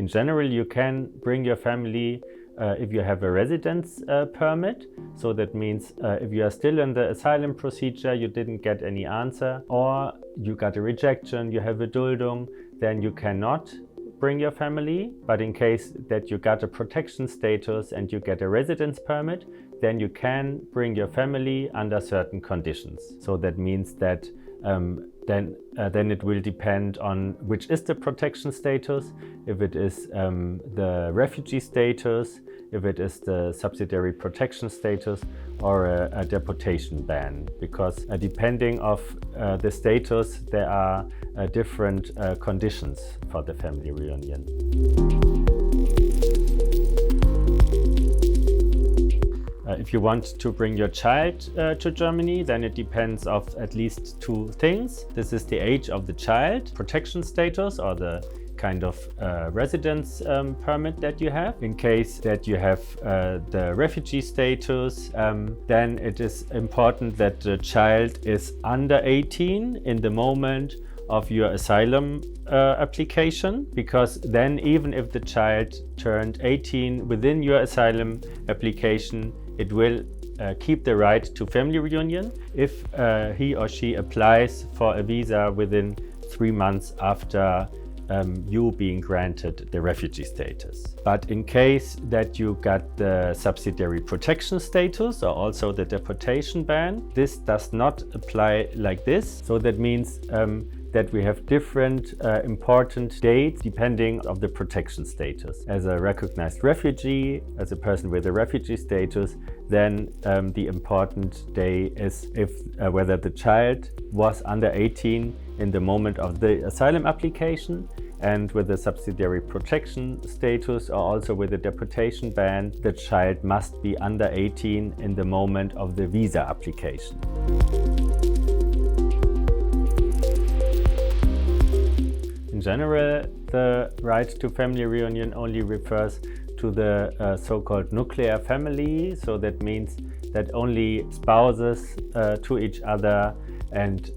general, you can bring your family if you have a residence permit. So that means if you are still in the asylum procedure, you didn't get any answer, or you got a rejection, you have a Duldung, then you cannot bring your family. But in case that you got a protection status and you get a residence permit, then you can bring your family under certain conditions. So that means that then it will depend on which is the protection status, if it is the refugee status, if it is the subsidiary protection status, or a deportation ban, because depending of the status, there are different conditions for the family reunion. If you want to bring your child to Germany, then it depends of at least two things. This is the age of the child, protection status, or the kind of residence permit that you have. In case that you have the refugee status, then it is important that the child is under 18 in the moment of your asylum application, because then even if the child turned 18 within your asylum application, it will keep the right to family reunion if he or she applies for a visa within 3 months after you being granted the refugee status. But in case that you got the subsidiary protection status or also the deportation ban, this does not apply like this. So that means that we have different important dates depending on the protection status. As a recognized refugee, as a person with a refugee status, then the important day is if whether the child was under 18 in the moment of the asylum application, and with the subsidiary protection status or also with the deportation ban, the child must be under 18 in the moment of the visa application. In general, the right to family reunion only refers to the so-called nuclear family. So that means that only spouses to each other and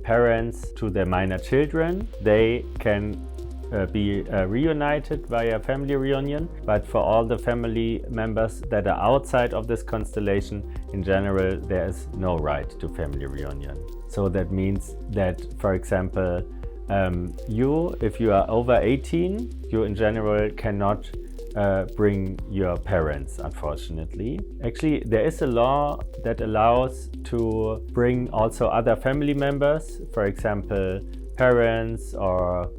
parents to their minor children, they can be reunited via family reunion. But for all the family members that are outside of this constellation, in general, there is no right to family reunion. So that means that, for example, if you are over 18, you in general cannot bring your parents, unfortunately. Actually, there is a law that allows to bring also other family members, for example, parents or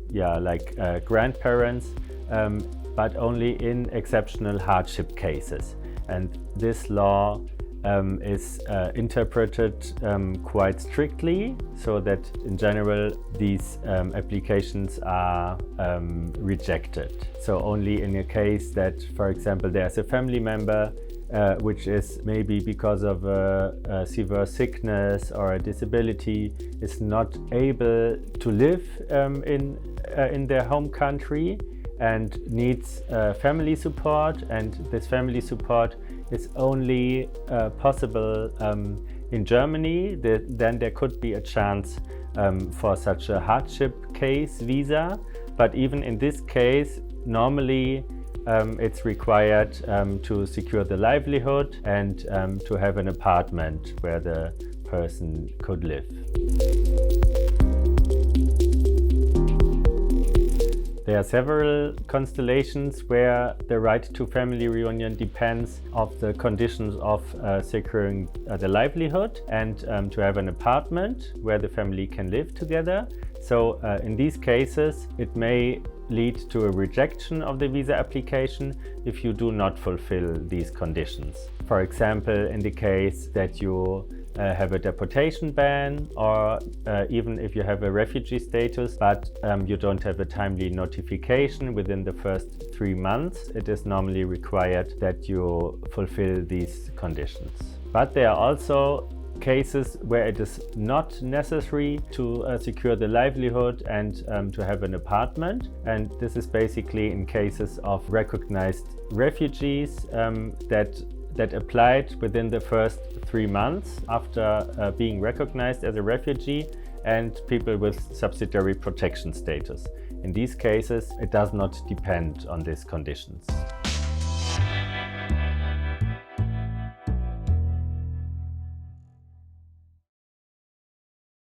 grandparents, but only in exceptional hardship cases. And this law is interpreted quite strictly, so that in general these applications are rejected. So only in a case that, for example, there's a family member which is maybe because of a severe sickness or a disability is not able to live in their home country and needs family support, and this family support is only possible in Germany, then there could be a chance for such a hardship case visa. But even in this case, normally it's required to secure the livelihood and to have an apartment where the person could live. There are several constellations where the right to family reunion depends on the conditions of securing the livelihood and to have an apartment where the family can live together. So in these cases, it may lead to a rejection of the visa application if you do not fulfill these conditions. For example, in the case that you have a deportation ban, or even if you have a refugee status but you don't have a timely notification within the first 3 months, it is normally required that you fulfill these conditions. But there are also cases where it is not necessary to secure the livelihood and to have an apartment, and this is basically in cases of recognized refugees that applied within the first 3 months after being recognized as a refugee, and people with subsidiary protection status. In these cases, it does not depend on these conditions.